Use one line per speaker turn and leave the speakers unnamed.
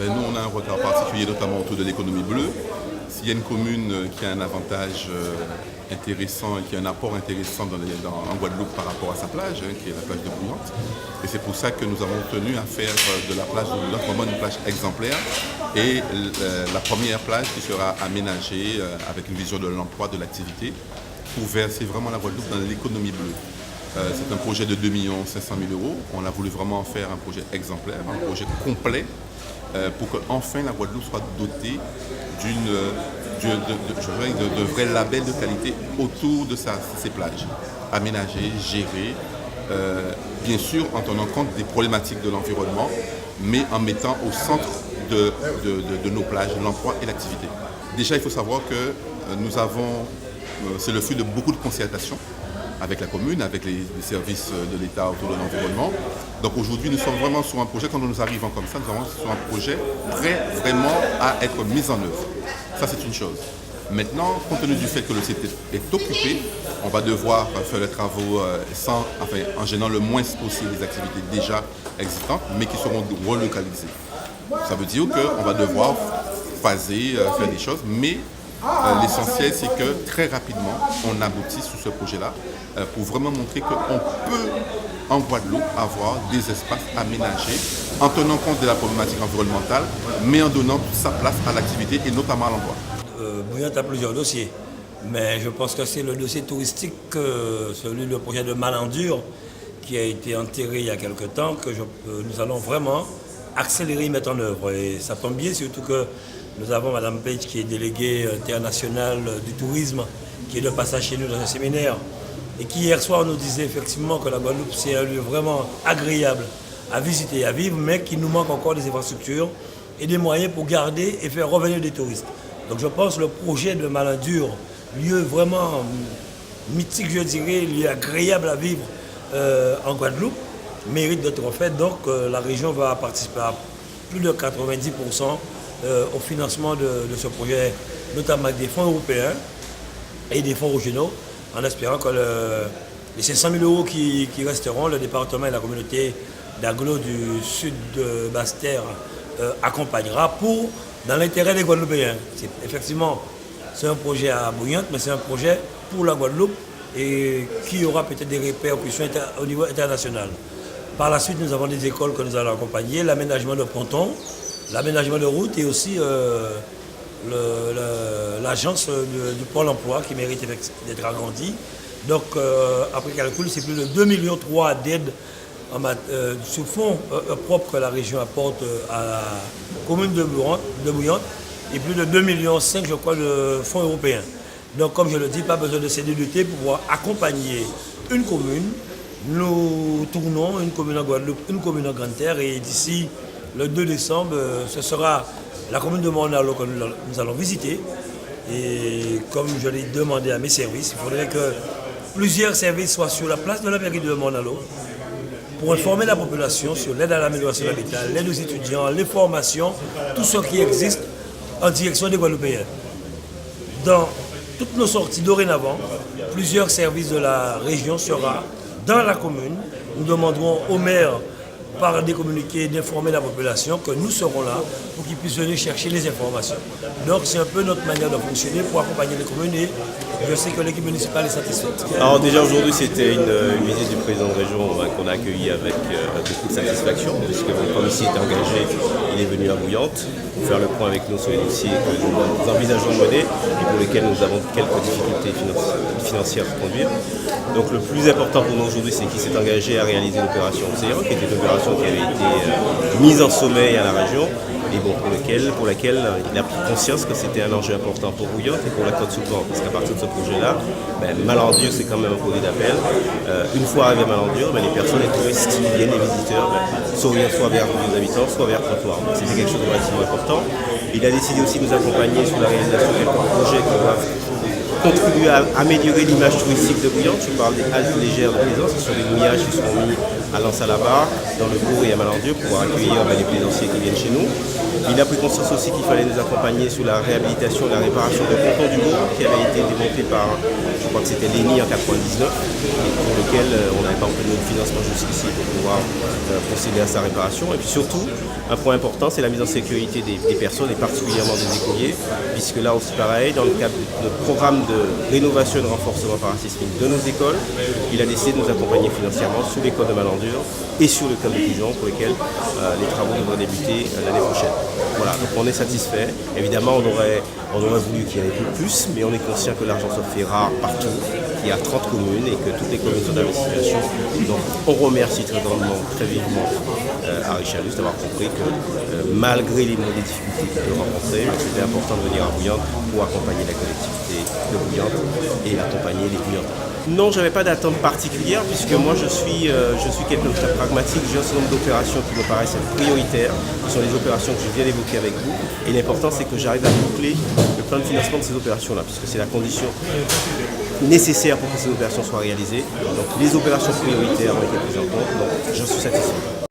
Nous, on a un regard particulier, notamment autour de l'économie bleue. S'il y a une commune qui a un avantage intéressant et qui a un apport intéressant en Guadeloupe par rapport à sa plage, qui est la plage de Bouillante, et c'est pour ça que nous avons tenu à faire de la plage de Bouillante vraiment une plage exemplaire et la première plage qui sera aménagée avec une vision de l'emploi, de l'activité, pour verser vraiment la Guadeloupe dans l'économie bleue. C'est un projet de 2 500 000 €. On a voulu vraiment faire un projet exemplaire, un projet complet, pour qu'enfin la Guadeloupe soit dotée de vrais labels de qualité autour de ces plages, aménagées, gérées, bien sûr en tenant compte des problématiques de l'environnement, mais en mettant au centre de nos plages l'emploi et l'activité. Déjà, il faut savoir que c'est le fruit de beaucoup de concertations avec la commune, avec les services de l'État autour de l'environnement. Donc aujourd'hui, nous sommes vraiment sur un projet, quand nous arrivons comme ça, nous sommes sur un projet prêt vraiment à être mis en œuvre. Ça, c'est une chose. Maintenant, compte tenu du fait que le site est occupé, on va devoir faire les travaux en gênant le moins possible les activités déjà existantes, mais qui seront relocalisées. Ça veut dire qu'on va devoir phaser, faire des choses, mais l'essentiel, c'est que très rapidement, on aboutit sur ce projet-là pour vraiment montrer qu'on peut, en Guadeloupe, avoir des espaces aménagés en tenant compte de la problématique environnementale, mais en donnant toute sa place à l'activité et notamment à l'emploi.
Bouillante a plusieurs dossiers, mais je pense que c'est le dossier touristique, celui du projet de Malandur, qui a été enterré il y a quelque temps, que nous allons vraiment accélérer et mettre en œuvre. Et ça tombe bien, surtout que nous avons Mme Page, qui est déléguée internationale du tourisme, qui est de passage chez nous dans un séminaire, et qui hier soir nous disait effectivement que la Guadeloupe, c'est un lieu vraiment agréable à visiter et à vivre, mais qu'il nous manque encore des infrastructures et des moyens pour garder et faire revenir des touristes. Donc je pense que le projet de Malandur, lieu vraiment mythique, je dirais, lieu agréable à vivre en Guadeloupe, mérite d'être fait. Donc la région va participer à plus de 90% au financement de ce projet, notamment avec des fonds européens et des fonds régionaux, en espérant que les 500 000 € qui resteront, le département et la communauté d'agglo du sud de Basse-Terre accompagnera dans l'intérêt des Guadeloupéens. Effectivement, c'est un projet à Bouillante, mais c'est un projet pour la Guadeloupe et qui aura peut-être des répercussions au niveau international. Par la suite, nous avons des écoles que nous allons accompagner, l'aménagement de pontons, l'aménagement de routes et aussi l'agence du Pôle emploi qui mérite d'être agrandie. Donc, après calcul, c'est plus de 2,3 millions d'aides sur fonds propres que la région apporte à la commune de Bouillante et plus de 2,5 millions, je crois, de fonds européens. Donc, comme je le dis, pas besoin de CDDT pour pouvoir accompagner une commune. Nous tournons une commune en Guadeloupe, une commune en Grande-Terre et d'ici le 2 décembre, ce sera la commune de Morne-à-l'Eau que nous allons visiter. Et comme je l'ai demandé à mes services, il faudrait que plusieurs services soient sur la place de la mairie de Morne-à-l'Eau pour informer la population sur l'aide à l'amélioration de l'habitat, l'aide aux étudiants, les formations, tout ce qui existe en direction des Guadeloupéens. Dans toutes nos sorties dorénavant, plusieurs services de la région seront dans la commune. Nous demanderons au maire par des communiqués d'informer la population que nous serons là pour qu'ils puissent venir chercher les informations. Donc c'est un peu notre manière de fonctionner pour accompagner les communes et je sais que l'équipe municipale est satisfaite.
Alors déjà aujourd'hui c'était une visite du président de région qu'on a accueillie avec beaucoup de satisfaction puisque comme ici était engagé, il est venu à Bouillante pour faire le point avec nous sur les dossiers que nous envisageons de mener et pour lesquels nous avons quelques difficultés financières à conduire. Donc le plus important pour nous aujourd'hui c'est qu'il s'est engagé à réaliser l'opération Océan, qui était une opération qui avait été mise en sommeil à la région et bon, pour laquelle il a pris conscience que c'était un enjeu important pour Bouillante et pour la Côte-sous-Vent. Parce qu'à partir de ce projet-là, Malandur c'est quand même un produit d'appel. Une fois arrivé à Malandur, les personnes, les touristes qui viennent, les visiteurs, soit vers les habitants, soit vers le trottoir. Donc c'était quelque chose de relativement important. Il a décidé aussi de nous accompagner sur la réalisation de quelques projets qui doivent contribuer à améliorer l'image touristique de Bouillante. Je parle des haltes légères de plaisance, ce sont des mouillages qui seront mis à Lens-à-la-Barre, dans le Bourg et à Malandur pour accueillir les plaisanciers qui viennent chez nous. Il a pris conscience aussi qu'il fallait nous accompagner sur la réhabilitation et la réparation de pontons du Bourg qui avait été démonté par crois que c'était l'ENI en 99, et pour lequel on n'avait pas obtenu de financement jusqu'ici pour pouvoir procéder à sa réparation. Et puis surtout, un point important, c'est la mise en sécurité des personnes, et particulièrement des écoliers, puisque là aussi pareil, dans le cadre de notre programme de rénovation et de renforcement parasismique de nos écoles, il a décidé de nous accompagner financièrement sur l'école de Malandure et sur le camp de Pigeon, pour lesquels les travaux devraient débuter l'année prochaine. Voilà, donc on est satisfait. Évidemment, on aurait voulu qu'il y en ait plus, mais on est conscient que l'argent se fait rare partout. Il y a 30 communes et que toutes les communes sont dans la même situation. Donc on remercie très grandement, très vivement Harry Chalus d'avoir compris que malgré les difficultés qu'il peut rencontrer, c'était important de venir à Bouillante pour accompagner la collectivité de Bouillante et accompagner les Bouillantais. Non, je n'avais pas d'attente particulière puisque moi je suis quelqu'un de très pragmatique. J'ai un certain nombre d'opérations qui me paraissent prioritaires, qui sont les opérations que je viens d'évoquer avec vous. Et l'important c'est que j'arrive à boucler le plan de financement de ces opérations-là, puisque c'est la condition nécessaire pour que ces opérations soient réalisées. Donc les opérations prioritaires ont été prises en compte, donc j'en suis satisfait.